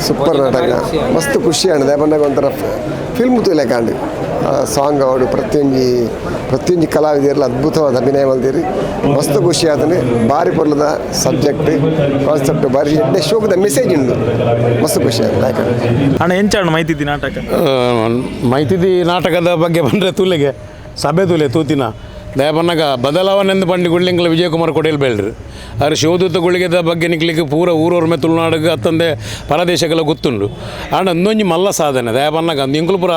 Super ನಾಟಕ ಮಸ್ತ್ ಖುಷಿ ಆಂಡ್ ದೇಪನ್ನಾಗ ಒಂಥರ ಫಿಲ್ಮ್ ತೂಲೆ ಕಾಂಡು ಸಾಂಗ್ ಅವಡು ಪ್ರತಿಯೊಂದು ಕಲಾವಿದರಲ್ಲಿ ಅದ್ಭುತವಾದ ಅಭಿನಯ ಮಲ್ದಿರಿ ಮಸ್ತ್ ಖುಷಿ ಆತನೆ ಭಾರಿ ಪೊರ್ಲದ ಸಬ್ಜೆಕ್ಟ್ ಕಾನ್ಸೆಪ್ಟ್ ಭಾರಿ ಎಡ್ಡೆ ಶೋಕದ ಮೆಸೇಜ್ ಉಂಡು ಮಸ್ತ್ ಖುಷಿ ಆಯ್ತು ಅಣ್ಣ ಎಂಚಾಣ ಮೈತಿದ್ದಿ ನಾಟಕ ಮೈತಿದ್ದಿ ನಾಟಕದ ಬಗ್ಗೆ ಬಂದರೆ ತೂಲೆಗೆ ಸಭೆ ತೂಲೆ ತೂತಿನ ದಯಪನ್ನಾಗ ಬದಲಾವಣೆ ಪಂಡಿ ಗುಳ್ಳಿಂಗ್ಲ ವಿಜಯ್ ಕುಮಾರ್ ಕೊಡಿಯಲ್ಬೈಲ್ರಿ ಆದರೆ ಶಿವದೂತ ಗುಳಿಗೆದ ಬಗ್ಗೆ ನಿಕ್ಲಿಕ್ಕೆ ಪೂರ ಊರೊರ್ಮೆ ತುಳುನಾಡಿಗೆ ಅತ್ತಂದೆ ಪರದೇಶಗಳ ಗೊತ್ತುಂಡು ಆಂಡ ಅಂದೊಂಜಿ ಮಲ್ಲ ಸಾಧನೆ ದಯಪನ್ನಾಗ ಇಂಕುಲು ಪೂರ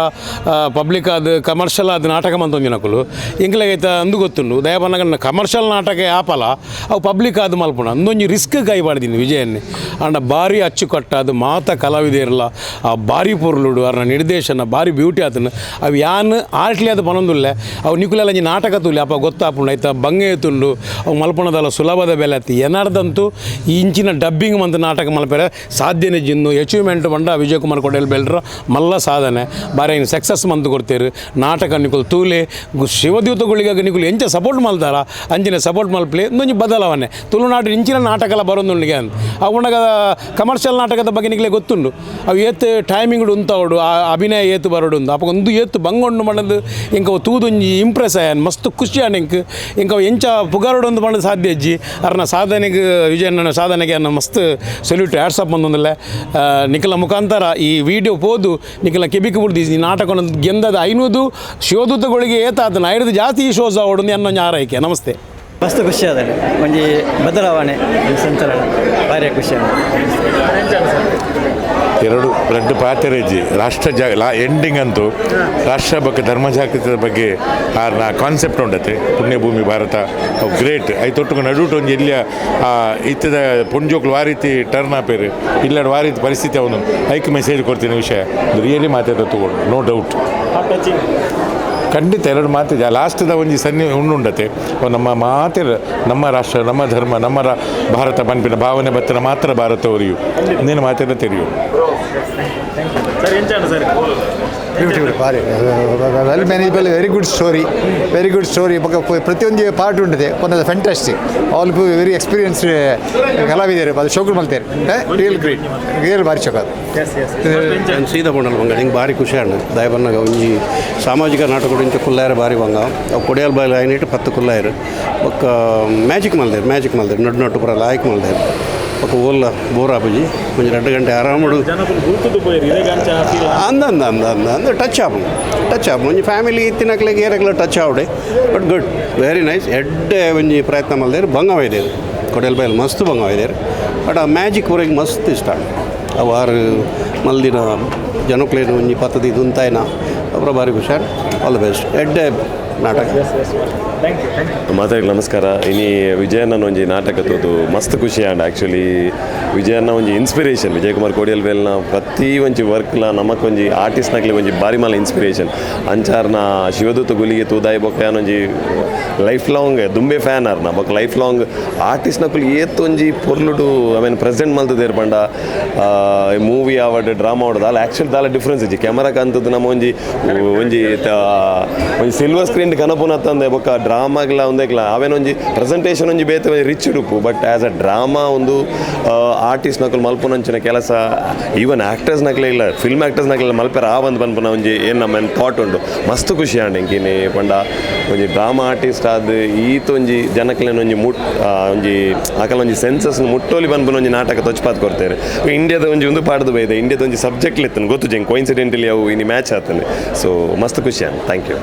ಪಬ್ಲಿಕ್ ಅದು ಕಮರ್ಷಿಯಲ್ ಅದು ನಾಟಕ ಮಂತೊಂಜಿ ನಕುಲು ಇಂಕ್ಲೆಗೈತ ಅಂದು ಗೊತ್ತುಂಡು ದಯಪನ್ನಾಗ ಕಮರ್ಷಿಯಲ್ ನಾಟಕ ಆಪಲ ಅವು ಪಬ್ಲಿಕ್ ಅದು ಮಲ್ಪುಣ ಅಂದೊಂಜಿ ರಿಸ್ಕ್ ಕೈಪಾಡ್ದೀನಿ ವಿಜಯನ್ನೇ ಆಂಡ ಭಾರಿ ಅಚ್ಚುಕಟ್ಟ ಅದು ಮಾತ ಕಲಾವಿದೆಯರಲ್ಲ ಆ ಭಾರಿ ಪೊರ್ಲುಡು ಅವ್ರನ್ನ ನಿರ್ದೇಶನ ಭಾರಿ ಬ್ಯೂಟಿ ಆತನು ಅವು ಯಾನು ಆರ್ಟ್ಲಿ ಅದು ಪನೊಂದುಲ್ಲೆ ಅವು ನಿಕುಲೆಲ್ಲ ಒಂಜಿ ನಾಟಕ ತೂಲಿ ಅಪ್ಪ ಗೊತ್ತಾಪುಂಡು ಆಯ್ತಾ ಬಂಗೆ ಎತ್ತುಂಡು ಅವು ಮಲ್ಪುಣದಲ್ಲ ಸುಲಭದ ಬೆಲೆ ಅತ್ತಿ ಏನಾರ್ದಂತೂ ಈ ಇಂಚಿನ ಡಬ್ಬಿಂಗ್ ಮಂತ್ ನಾಟಕ ಮಲ್ಪರೆ ಸಾಧ್ಯನೇ ಜಿನ್ನು ಅಚೀವ್ಮೆಂಟ್ ಬಂಡ ವಿಜಯ್ ಕುಮಾರ್ ಕೊಡಿಯಲ್ಬೈಲ್ರ ಮಲ್ಲ ಸಾಧನೆ ಬಾರಿ ಸಕ್ಸಸ್ ಮಂತ್ ಕೊಡ್ತೀರಿ ನಾಟಕ ನಿಕುಲು ತೂಲೆ ಶಿವದೂತಗಳಿಗೆ ನಿಕುಲು ಎಂಚ ಸಪೋರ್ಟ್ ಮಲ್ತಾರ ಅಂಚಿನ ಸಪೋರ್ಟ್ ಮಲ್ಪಲಿ ಇನ್ನೊಂದು ಬದಲಾವಣೆ ತುಳುನಾಡು ಇಂಚಿನ ನಾಟಕ ಎಲ್ಲ ಬರೋದುಂಡಿಗೆ ಅಂತ ಅವುಂಡಾಗ ಕಮರ್ಷಿಯಲ್ ನಾಟಕದ ಬಗ್ಗೆ ನಿಕಲೆ ಗೊತ್ತುಂಡು ಅವು ಏತ್ ಟೈಮಿಂಗ್ ಉಂತವಡು ಆ ಅಭಿನಯ ಏತು ಬರೋಡು ಅಪ್ಪ ಒಂದು ಏತು ಬಂಗೊಂಡು ಮಾಡೋದು ಇಂಕ ತೂದೊಂಜಿ ಇಂಪ್ರೆಸ್ ಆಯನ್ ಮಸ್ತ್ ಖುಷಿ ಆಣಿಂಕ್ ಇಂಕ ಎಂಚ ಪುಗಾರೋಡು ಒಂದು ಮಾಡೋದು ಸಾಧ್ಯ ಅಜ್ಜಿ ಅವ್ರನ್ನ ಸಾಧನೆಗೆ ವಿಜಯನ ಸಾಧನೆಗೆ ಅನ್ನ ಮಸ್ತ್ ಸೊಲ್ಯೂಟ್ ಆ್ಯಡ್ಸಪ್ ಬಂದೊಂದಿಲ್ಲ ನಿಖಲ ಮುಖಾಂತರ ಈ ವಿಡಿಯೋ ಹೋದು ನಿಖಲ ಕೆಬಿಕ್ ಬಿಡ್ದು ಈ ನಾಟಕ ಗೆಂದದ 500 ಶಿವದೂತಗಳಿಗೆ ಏತಾತನ 5 ಜಾಸ್ತಿ ಶೋಸ್ ಅವಡು ಅನ್ನೊಂದು ಆರೈಕೆ ನಮಸ್ತೆ ಮಸ್ತ್ ಖುಷಿ ಅದ ಒಂಜಿ ಬದಲಾವಣೆ ಸಂಚಲನ ಭಾರಿ ಖುಷಿ ಎರಡು ದೊಡ್ಡ ಪಾತ್ರೆಜಿ ರಾಷ್ಟ್ರ ಎಂಡಿಂಗ್ ಅಂತೂ ರಾಷ್ಟ್ರ ಬಗ್ಗೆ ಧರ್ಮ ಜಾಗೃತಿಯ ಬಗ್ಗೆ ಆ ಕಾನ್ಸೆಪ್ಟ್ ಉಂಡತೆ ಪುಣ್ಯಭೂಮಿ ಭಾರತ ಅವು ಗ್ರೇಟ್ ಐತೊಟ್ಟು ನಡುಟು ಒಂದು ಎಲ್ಲಿಯ ಇತ್ತದ ಪುಣ್ಜೋಕ್ಲು ಆ ರೀತಿ ಟರ್ನ್ ಆಪೇರು ಇಲ್ಲ ಆ ರೀತಿ ಪರಿಸ್ಥಿತಿ ಅವನು ಐಕ್ ಮೆಸೇಜ್ ಕೊಡ್ತೀನಿ ವಿಷಯ ರಿಯಲಿ ಮಾತಾಡ ತಗೊಂಡು ನೋ ಡೌಟ್ ಖಂಡಿತ ಎರಡು ಮಾತು ಲಾಸ್ಟ್ದ ಒಂದು ಸನ್ನಿ ಉಂಡುಂಡತೆ ನಮ್ಮ ಮಾತಿರ ನಮ್ಮ ರಾಷ್ಟ್ರ ನಮ್ಮ ಧರ್ಮ ನಮ್ಮ ಭಾರತ ಪನ್ಪಿನ ಭಾವನೆ ಬತ್ತನ ಮಾತ್ರ ಭಾರತ ಅವರಿಯು ಇನ್ನೇನು ಮಾತಿನ ತೆರೆಯು ಬ್ಯೂಟಿಫುಲ್ ಭಾರಿ well manageable very good story ಪ್ರತಿಯೊಂದು ಪಾರ್ಟ್ ಉಂಟದೆ ಒಂದು ಫ್ಯಾಂಟಾಸ್ಟಿಕ್ ಆಲ್ ವೆರಿ ಎಕ್ಸ್ಪೀರಿಯನ್ಸ್ಡ್ ಕಲಾವಿದರು ಅದು ಶೋಕುಲ್ ಮಲ್ತೇರು ರಿಯಲ್ ಗ್ರೇಟ್ ರಿಯಲ್ ಭಾರಿ ಚೊಕ ಸೀದಾ ಬಂಡಲ್ ಬಂಗ ಹಿಂಗೆ ಭಾರಿ ಖುಷಿ ಅಣ್ಣ ದಯ ಬಂದಾಗ ಒಂಜಿ ಸಾಮಾಜಿಕ ನಾಟಕ ಇಂಚ ಕುಲ್ಲಾಯರ ಭಾರಿ ಬಂಗ ಅವು ಕೊಡಿಯಲ್ಬೈಲ್ ಆಯ್ನಿಟ್ಟು 10 ಕುಲ್ಲಾಯರು ಒಕ್ಕ ಮ್ಯಾಜಿಕ್ ಮಲ್ದೇರು ನೊಟ್ಟು ಪುರ ಲಾಯ್ಕ್ ಮಲ್ದೇರು ఒక ఊళ్ళో బోరాపుజీ కొంచెం 2 గంటೆ ఆరాముడు అంద టచ్ ఆపు కొంచెం ఫ్యామిಲಿ తినకలేక ಏರಕ್ಲ ಟಚ್ ಆವಡೆ ಬಟ್ ಗುಡ್ ವೆರಿ ನೈಸ್ ಎಡ್ಡೆ ಒಂಜಿ ಪ್ರಯತ್ನ ಮಲ್ದೇರು ಭಂಗ ಒಯ್ದೇರು ಕೊಡಿಯಲ್ಬೈಲ್ ಮಸ್ತ್ ಭಂಗ ಒಯ್ದೇರು ಬಟ್ ಆ ಮ್ಯಾಜಿಕ್ ಊರಿಗೆ ಮಸ್ತ್ ಇಷ್ಟ ಅವಾರು ಮಲ್ದಿನ ಜನಕ್ಲೇನು ಒಂಜಿ ಪತ್ತದಿ ದುಂತಾಯ್ನ ಅಪ್ರ ಭಾರಿ ಖುಷಿ ಆಲ್ ದ ಬೆಸ್ಟ್ ಎಡ್ಡೆ ನಾಟಕ ಮಾತಾಡಿ ನಮಸ್ಕಾರ ಇನಿ ವಿಜಯನ ಒಂಜಿ ನಾಟಕ ತೋದು ಮಸ್ತ್ ಖುಷಿ ಆಂಡ್ ಆ್ಯಕ್ಚುಲಿ ವಿಜಯನ ಒಂಜಿ ಇನ್ಸ್ಪಿರೇಷನ್ ವಿಜಯ್ ಕುಮಾರ್ ಕೋಡಿಯಲ್ಬೈಲ್ನ ಪ್ರತಿ ಒಂಜಿ ವರ್ಕ್ಲ ನಮಕೊಂಜಿ ಆರ್ಟಿಸ್ಟ್ನಾಗ್ಲಿ ಒಂಜಿ ಬಾರಿ ಮಾಲ ಇನ್ಸ್ಪಿರೇಷನ್ ಅಂಚಾರ್ನ ಶಿವದೂತ ಗುಲಿಗೆ ತೂದಾಯಿ ಬೊಕ್ಕ ಒಂಜಿ ಲೈಫ್ ಲಾಂಗ್ ದುಂಬೆ ಫ್ಯಾನ್ ಆರ್ನ ಬೊಕ್ಕ ಲೈಫ್ ಲಾಂಗ್ ಆರ್ಟಿಸ್ಟ್ನಕುಲು ಏತ್ತೊಂಜಿ ಪೊರ್ಲುಡು ಐ ಮೀನ್ ಪ್ರೆಸೆಂಟ್ ಮಲ್ತದೇರು ಪಂಡ ಮೂವಿ ಆವಡ್ ಡ್ರಾಮಾ ಆವಡ್ ಅಲ್ಲ ಆ್ಯಕ್ಚುಲಿ ದಾಲ ಡಿಫ್ರೆನ್ಸ್ ಇಜ್ಜಿ ಕ್ಯಾಮರಾಕ್ ಅಂತದ್ದು ನಮ್ಮ ಒಂಜಿ ಸಿಲ್ವರ್ ಸ್ಕ್ರೀನ್ ಕನಪುನ ತಂದೆ ಬೊಕ್ಕ ಡ್ರಾಮಾಗ್ಲ ಒಂದೇಗ್ಲ ಅವೇನೊಂಜಿ ಪ್ರೆಸೆಂಟೇಷನ್ ಒಂಜಿ ಬೇತೆ ರಿಚ್ ಉಡುಪು ಬಟ್ ಆ್ಯಸ್ ಅ ಡ್ರಾಮಾ ಒಂದು ಆರ್ಟಿಸ್ಟ್ ನಕಲು ಮಲ್ಪುನಂಚಿನ ಕೆಲಸ ಈವನ್ ಆ್ಯಕ್ಟರ್ಸ್ ನಕಲೆ ಇಲ್ಲ ಫಿಲ್ಮ್ ಆ್ಯಕ್ಟರ್ಸ್ ನಕಲೆಲ್ಲ ಮಲ್ಪೆರ ಆ ಒಂದು ಪನ್ಪುನ ಒಂಜಿ ಏನು ನಮ್ಮ ಥಾಟ್ ಉಂಟು ಮಸ್ತ್ ಖುಷಿ ಆಂಡ್ ಎಂಕಿನಿ ಪಂಡ ಒಂಜಿ ಡ್ರಾಮಾ ಆರ್ಟಿಸ್ಟ್ ಆದ ಈತೊಂಜಿ ಜನಕ್ಲೇನು ಒಂಜಿ ಒಂಜಿ ಆಕಲ ಒಂಜಿ ಸೆನ್ಸಸ್ ಮುಟ್ಟೋಲಿ ಪನ್ಪುನ ಒಂಜಿ ನಾಟಕ ತೊಚ್ಪಾತ್ ಕೊಡ್ತಾರೆ ಇಂಡಿಯಾದ ಒಂಜಿ ಒಂದು ಪಾಡ್ದು ಬೈದೆ ಇಂಡಿಯಾದ ಒಂಜಿ ಸಬ್ಜೆಕ್ಟ್ ಲೆತ್ತನು ಗೊತ್ತು ಜಂಗೆ ಕೋಇನ್ಸಿಡೆಂಟಲಿ ಅವು ಇನ್ನು ಮ್ಯಾಚ್ ಆತನೆ ಸೊ ಮಸ್ತ್ ಖುಷಿ ಆನ್ ಥ್ಯಾಂಕ್ ಯು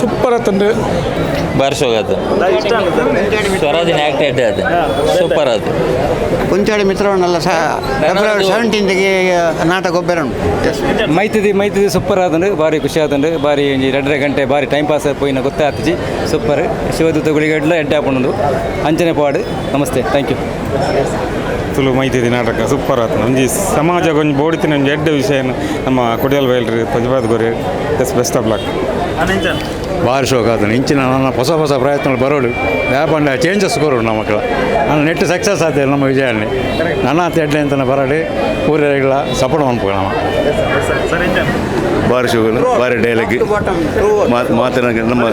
ಸೂಪರ್ ಆತಂದು ಬಾರಿ ಶೋಗಾತು ಸ್ವರಾಜಿನ ಆ್ಯಕ್ಟ್ ಎಡ್ಡೆ ಅದು ಸೂಪರ್ ಅದು ಕೊಂಚಾಡಿ ಮಿತ್ರವನ್ನೆಲ್ಲ ಫೆಬ್ರವರಿ 17ಗೆ ನಾಟಕ ಒಬ್ಬರು ಮೈತಿದಿ ಸೂಪರ್ ಆದಂಡು ಭಾರಿ ಖುಷಿ ಆದಂಡು ಭಾರಿ 2.5 ಗಂಟೆ ಭಾರಿ ಟೈಮ್ ಪಾಸ್ ಪೋಯಿನ ಗೊತ್ತಾಗ್ತಿಜಿ ಸೂಪರ್ ಶಿವದೂತಗಳಿಗೆ ಎಡ್ಡೆ ಹಾಕೊಂಡು ಅಂಚನೆ ಪಾಡು ನಮಸ್ತೆ ಥ್ಯಾಂಕ್ ಯು ತುಳು ಮೈತಿದಿ ನಾಟಕ ಸೂಪರ್ ಆಯ್ತು ಒಂಜಿ ಸಮಾಜ ಒಂಜಿ ಬೋಡಿತಿನ ಒಂಜಿ ಎಡ್ಡೆ ವಿಷಯ ನಮ್ಮ ಕೊಡಿಯಲ್ಬೈಲ್ರಿ ಪಂಜಪಾತ್ ಗೋರಿ ಬೆಸ್ಟ್ ಆಫ್ ಲಕ್ ಭಾರಿ ಶೋಕ ಆತನು ಇಂಚಿನ ನನ್ನ ಹೊಸ ಹೊಸ ಪ್ರಯತ್ನಗಳು ಬರೋಡು ಯಾಪಂಡ ಚೇಂಜಸ್ ಕೊರೋಡು ನಮ್ಮ ಮಕ್ಕಳು ನಾನು ನೆಟ್ಟು ಸಕ್ಸಸ್ ಆಯ್ತು ನಮ್ಮ ವಿಜಯಣ್ಣೆ ನನ್ನ ತೆಡ್ಡೆ ಅಂತ ಬರೋಡು ಪೂರ್ವಗಳ ಸಪೋರ್ಟ್ ಮಾಡ್ಬೇಕು ನಮ್ಮ ಭಾರಿ ಶೋಗಳು ಭಾರಿ ಡೈಲಾಗ್ ಮಾತನಾಗ ನಮ್ಮ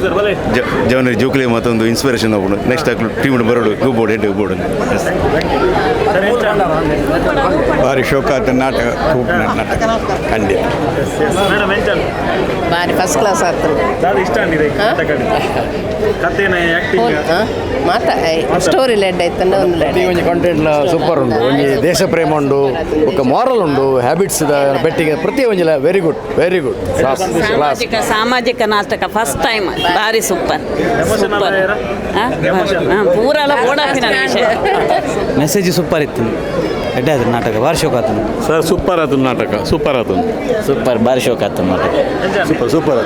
ಜವನ ಜೋಕಲಿ ಮತ್ತೊಂದು ಇನ್ಸ್ಪಿರೇಷನ್ ಆಗ್ಬೋದು ನೆಕ್ಸ್ಟ್ ಟೀಮ್ ಬರೋಡು ಗೂಬೋಡು ಹೆಡ್ ಗೂಬೋಡು ಭಾರಿ ಶೋಕ ಆಯ್ತು ನಾಟಕ ನಾಟಕ ಖಂಡಿತ ಭಾರಿ ಫಸ್ಟ್ ಕ್ಲಾಸ್ ಆಗ್ತದೆ ಸ್ಟೋರಿ ಲೆಡ್ ಆಯ್ತಂಡ ಒಂದು ಒಂಜಿ ಕಂಟೆಂಟ್ ಸೂಪರ್ ಉಂಡು ಒಂಜಿ ದೇಶ ಪ್ರೇಮ ಉಂಡು ఒక ಮಾರಲ್ ಉಂಡು ಹ್ಯಾಬಿಟ್ಸ್ ಬೆಟ್ಟಿಗೆ ಪ್ರತಿ ಒಂಜಿಲ ವೆರಿ ಗುಡ್ ಸಾಮಾಜಿಕ ನಾಟಕ ಫಸ್ಟ್ ಟೈಮ್ ಭಾರಿ ಸೂಪರ್ ಸೂಪರ್ ಪೂರಲ್ಲ ಓಡಾಪಿನ ವಿಷಯ ಮೆಸೇಜ್ ಸೂಪರ್ ಇತ್ತು ಎಡ್ಡೆ ಆಯ್ತು ನಾಟಕ ಭಾರಿ ಶೋಕ ಆತನು ಸರ್ ಸೂಪರ್ ಆಯ್ತು ನಾಟಕ ಸೂಪರ್ ಆಯ್ತು ಸೂಪರ್ ಭಾರಿ ಶೋಕ ಆಯ್ತು ನಾಟಕ ಸೂಪರ್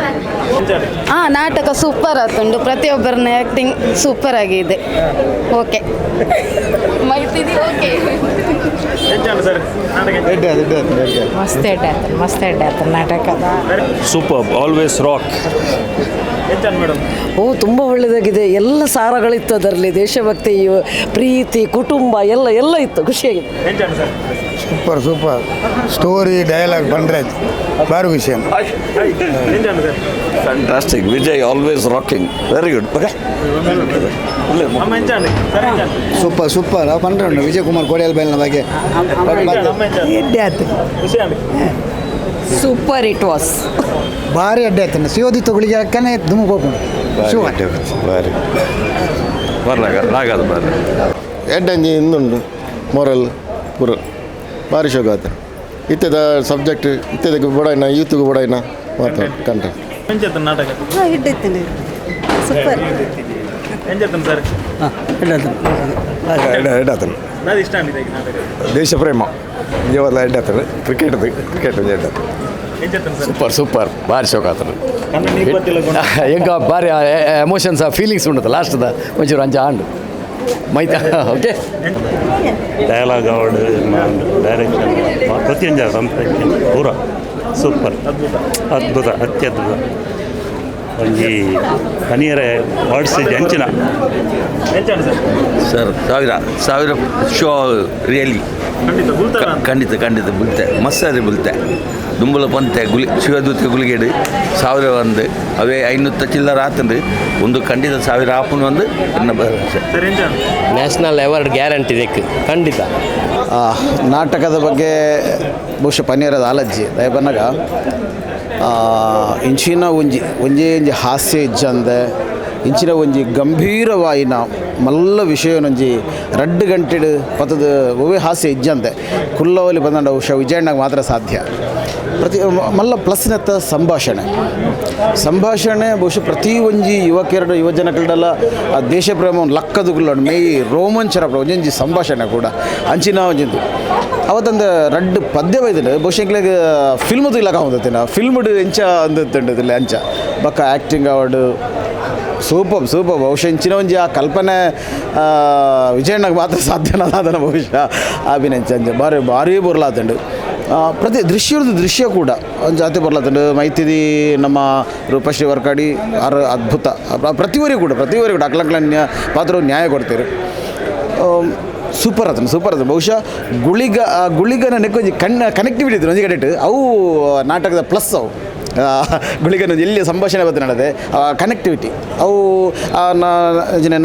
ನಾಟಕ ಸೂಪರ್ ಆತುಂಡು ಪ್ರತಿಯೊಬ್ಬರನ್ನ ಆ್ಯಕ್ಟಿಂಗ್ ಸೂಪರ್ ಆಗಿದೆ ಓಕೆ ಮೈತಿದಿ ಓಕೆ ಮಸ್ತ್ ಎಡ್ಡೆ ಆಯ್ತು ನಾಟಕ ಸೂಪರ್ ಆಲ್ವೇಸ್ ರಾಕ್ ತುಂಬ ಒಳ್ಳೆಯದಾಗಿದೆ ಎಲ್ಲ ಸಾರಗಳಿತ್ತು ಅದರಲ್ಲಿ ದೇಶಭಕ್ತಿ ಪ್ರೀತಿ ಕುಟುಂಬ ಎಲ್ಲ ಇತ್ತು ಖುಷಿಯಾಗಿದೆ ಸೂಪರ್ ಸ್ಟೋರಿ ಡೈಲಾಗ್ ಬಂದರೆ ಬಾರಿ ವಿಷಯ fantastic Vijay always rocking very good okay super ಪಂಡ್ರೆ ಉಂಟು ವಿಜಯ್ ಕುಮಾರ್ ಕೋಡಿಯಲ್ಬೈಲ್ನ ಬಗ್ಗೆ ಸೂಪರ್ ಇಟ್ ವಾಸ್ ಭಾರಿ ಅಡ್ಡೆ ಆಯ್ತಾನೆ ಸಿಯೋದಿ ತಗೊಳಿಗೆ ಅಕ್ಕನೇ ದುಮ್ಮ ಹೋಗ್ಕೊಂಡು ರಾಗದು ಬಾರಿ ಎಡ್ಡಂಜಿ ಇನ್ನುಂಡು ಮೊರಲ್ ಪೂರ ಭಾರಿ ಶೋಕ ಆತ ಇತ್ತದ ಸಬ್ಜೆಕ್ಟ್ ಇತ್ತದಕ್ಕೆ ಬಡಾಯಿನ ಯೂತ್ಗೂ ಬಡಾಯಿನ ಮಾತ್ರ ಕಂಡ ದೇಶ ಪ್ರೇಮ ನಿಜವಾದ ಎಡ್ಡಾತನು ಕ್ರಿಕೆಟ್ ಸೂಪರ್ ಭಾರಿ ಶೋಕ ಆತನು ಎಂಕ ಭಾರಿ ಎಮೋಷನ್ಸ್ ಫೀಲಿಂಗ್ಸ್ ಉಂಟು ಲಾಸ್ಟ್ದ ಒಂಚೂರು ಅಂಚ ಆಂಡು ಮೈತ ಓಕೆ ಡೈಲಾಗ್ ಅವಡು ಡೈರೆಕ್ಷನ್ ಪ್ರತಿಯೊಂದು ಸಂಪ್ರದಾಯ ಪೂರ ಸೂಪರ್ ಅದ್ಭುತ ಅತ್ಯದ್ಭುತ ಒಂಜಿ ಕನಿಯರ ವರ್ಡ್ಸ್ ಅಂಚಿನ ಸರ್ ಸಾವಿರ ಶೋ ರಿಯಲಿ ಖಂಡಿತ ಬುಲ್ತೆ ಮಸ್ತ್ ಬುಲ್ತೆ ದುಂಬುಲ ಪಂತೆ ಶಿವದೂತ ಗುಳಿಗೆಡು 1000 ಒಂದು ಅವೇ 500 ಚಿಲ್ಲರ ಆತಂದು ಒಂದು ಖಂಡಿತ 1000 ಆಪನ್ ಒಂದು ನ್ಯಾಷನಲ್ ಅವಾರ್ಡ್ ಗ್ಯಾರಂಟಿ ಇದಕ್ಕೆ ಖಂಡಿತ ನಾಟಕದ ಬಗ್ಗೆ ಬಹುಶಃ ಪನ್ನೀರದ ಆಲಜ್ಜಿ ದಯಬನ್ನಾಗ ಇಂಚಿನ ಒಂಜಿ ಹಾಸ್ಯ ಇಜ್ಜಂದೆ ಇಂಚಿನ ಒಂಜಿ ಗಂಭೀರವಾಯಿನ ಮಲ್ಲ ವಿಷಯನೊಂಜಿ 2 ಗಂಟೆಡು ಪತ್ತದ ಒವೇ ಹಾಸ್ಯ ಇಜ್ಜಂದೆ ಕುಲ್ಲವಲ್ಲಿ ಬಂದಂಡ ಬಹುಶಃ ವಿಜಯಣ್ಣಗೆ ಮಾತ್ರ ಸಾಧ್ಯ ಪ್ರತಿ ಮಲ್ಲ ಪ್ಲಸ್ನತ್ತ ಸಂಭಾಷಣೆ ಬಹುಶಃ ಪ್ರತಿ ಒಂಜಿ ಯುವಜನಗಳಲ್ಲ ಆ ದೇಶ ಪ್ರೇಮವನ್ನು ಲಕ್ಕದುಗುಲ್ಲ ಮೇ ರೋಮಾಂಚನ ಒಂಜಿ ಸಂಭಾಷಣೆ ಕೂಡ ಅಂಚಿನ ಒಂಜಿಂದು ಅವತ್ತಂದು 2 ಪದ್ಯ ಒಯ್ದಿಲ್ಲ ಬಹುಶಃ ಇಂಗ್ಲಿಗೆ ಫಿಲ್ಮ್ದು ಇಲಾಖ ಹೊಂದತ್ತೀನಿ ಫಿಲ್ಮ್ಡು ಎಂಚ ಅಂದಿಲ್ಲ ಅಂಚ ಬಕ್ಕ ಆ್ಯಕ್ಟಿಂಗ್ ಅವಾರ್ಡು ಸೂಪರ್ ಬಹುಶಃ ಇಂಚಿನ ಒಂಜಿ ಆ ಕಲ್ಪನೆ ವಿಜಯಣ್ಣಗೆ ಮಾತ್ರ ಸಾಧ್ಯನಲ್ಲ ಅದನ್ನು ಬಹುಶಃ ಅಭಿನಯಿಸ ಭಾರಿ ಬರಲಾತಂಡು ಪ್ರತಿ ದೃಶ್ಯ ಕೂಡ ಒಂದು ಜಾತಿ ಬರ್ಲತ್ತಂಡು ಮೈತಿದಿ ನಮ್ಮ ರೂಪಶ್ರೀ ವರ್ಕಾಡಿ ಅದ್ಭುತ ಪ್ರತಿವರಿಗೂ ಕೂಡ ಅಕ್ಲಂಕ್ಲ ಪಾತ್ರ ನ್ಯಾಯ ಕೊಡ್ತೀರಿ ಸೂಪರ್ ಆತನು ಬಹುಶಃ ಗುಳಿಗನ ನೆಕ್ಕೊಂಜಿ ಕನೆಕ್ಟಿವಿಟಿ ಇದ್ರು ಒಂಜಿ ಕಡೆ ಅವು ನಾಟಕದ ಪ್ಲಸ್ ಅವು ಗುಳಿಗನ ಎಲ್ಲಿ ಸಂಭಾಷಣೆ ಬಗ್ಗೆ ನಡೆದೆ ಕನೆಕ್ಟಿವಿಟಿ ಅವು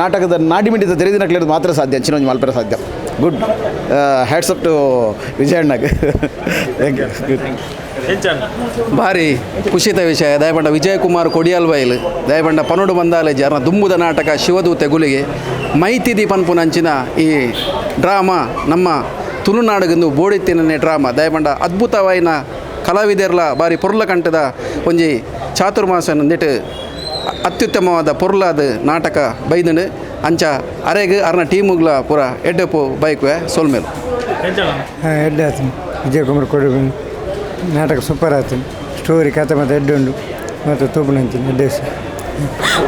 ನಾಟಕದ ನಾಡಿಮಿಡಿತ ತೆರೆದಿನಕ್ಲೇದು ಮಾತ್ರ ಸಾಧ್ಯ ಅಂಚಿನ ಮಲ್ಪರ ಸಾಧ್ಯ ಗುಡ್ ಹ್ಯಾಟ್ಸ್ ಅಪ್ ಟು ವಿಜಯಣ್ಣಗೆ ಭಾರಿ ಖುಷಿತ ವಿಷಯ ದಯಪಂಡ ವಿಜಯ್ ಕುಮಾರ್ ಕೊಡಿಯಲ್ಬೈಲ್ ದಯಪಂಡ ಪನೋಡು ಬಂದಾಲೇಜಿ ಅರ್ನ ದುಂಬುದ ನಾಟಕ ಶಿವದೂತೆ ಗುಲಿಗೆ ಮೈತಿದಿ ಪನ್ಪುನಂಚಿನ ಈ ಡ್ರಾಮಾ ನಮ್ಮ ತುಳುನಾಡಿಗೊಂದು ಬೋಡಿತ್ತಿನ ಡ್ರಾಮಾ ದಯಪಂಡ ಅದ್ಭುತವಾಯಿನ ಕಲಾವಿದರ್ಲ ಬಾರಿ ಪೊರ್ಲ ಕಂಠದ ಒಂಜಿ ಚಾತುರ್ಮಾಸನ ನೆಟ್ಟು ಅತ್ಯುತ್ತಮವಾದ ಪೊರ್ಲಾದ ನಾಟಕ ಬೈದನು ಅಂಚ ಅರೆಗೆ ಅರ್ನ ಟೀಮುಗಳ ಪೂರ ಎಡ್ಡೆಪು ಬೈಕ್ವೆ ಸೋಲ್ಮೇಲು ಎಡ್ಡೆ ಆತನು ವಿಜಯ್ ಕುಮಾರ್ ಕೊಡಿಯಲ್ಬೈಲ್ ನಾಟಕ ಸೂಪರ್ ಆಯ್ತು ಸ್ಟೋರಿ ಕಥೆ ಮತ್ತು ಎಡ್ಡೆ ಉಂಡು ಮತ್ತು ತೂಪುನಂಚಿನ ಎಡ್ಡೆ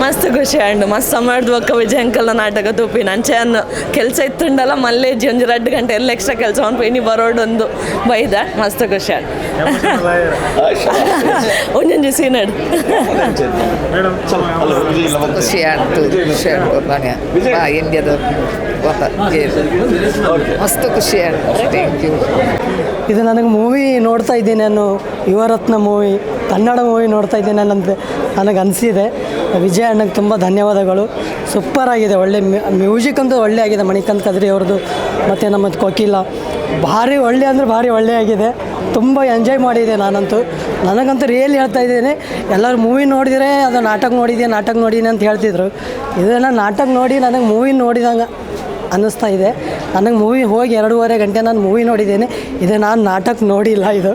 ಮಸ್ತ್ ಖುಷಿ ಆಂಡು ಮಸ್ತ್ ಮಾಡಿದ ಒಕ್ಕ ವಿಜಯ್ ಅಂಕಲ್ನ ನಾಟಕ ತೂಪಿ ನಂಚೆನ್ ಕೆಲಸ ಇತ್ತುಂಡಲ್ಲ ಮಲ್ಲೇಜಿ ಒಂದು 2 ಗಂಟೆ ಎಲ್ಲ ಎಕ್ಸ್ಟ್ರಾ ಕೆಲಸ ಪೈನಿ ಬರೋಡೊಂದು ಬೈದ ಮಸ್ತ್ ಖುಷಿ ಆಂಡು ಒಂಜೊಂಜಿ ಸೀನಡ್ ಖುಷಿ ಆಯ್ತು ಖುಷಿ ಆಯ್ತು ಇಂಡಿಯಾದ ಮಸ್ತ್ ಖುಷಿ ಆಯ್ತು ಥ್ಯಾಂಕ್ ಯು. ಇದು ನನಗೆ ಮೂವಿ ನೋಡ್ತಾ ಇದ್ದೀನಿ ನಾನು ಯುವರತ್ನ ಮೂವಿ ಕನ್ನಡ ಮೂವಿ ನೋಡ್ತಾ ಇದ್ದೀನಿ ಅನ್ನಂತೆ ನನಗೆ ಅನಿಸಿದೆ. ವಿಜಯ್ ಅಣ್ಣಗೆ ತುಂಬ ಧನ್ಯವಾದಗಳು. ಸೂಪರ್ ಆಗಿದೆ, ಒಳ್ಳೆ ಮ್ಯೂಸಿಕ್ ಅಂತೂ ಒಳ್ಳೆ ಆಗಿದೆ. ಮಣಿಕಾಂತ್ ಕದ್ರಿ ಅವ್ರದ್ದು ಮತ್ತು ನಮ್ಮ ಕೋಕಿಲ ಭಾರಿ ಒಳ್ಳೆ ಅಂದರೆ ಭಾರಿ ಒಳ್ಳೆ ಆಗಿದೆ. ತುಂಬ ಎಂಜಾಯ್ ಮಾಡಿದೆ ನಾನಂತೂ. ನನಗಂತೂ ರಿಯಲಿ ಹೇಳ್ತಾ ಇದ್ದೇನೆ, ಎಲ್ಲರೂ ಮೂವಿ ನೋಡಿದರೆ ಅದು ನಾಟಕ ನೋಡಿದ್ದೀನಿ ಅಂತ ಹೇಳ್ತಿದ್ರು. ಇದನ್ನು ನಾಟಕ ನೋಡಿ ನನಗೆ ಮೂವಿ ನೋಡಿದಂಗೆ ಅನ್ನಿಸ್ತಾ ಇದೆ. ನನಗೆ ಮೂವಿ ಹೋಗಿ 2.5 ಗಂಟೆ ನಾನು ಮೂವಿ ನೋಡಿದ್ದೇನೆ. ಇದು ನಾನು ನಾಟಕ ನೋಡಿಲ್ಲ. ಇದು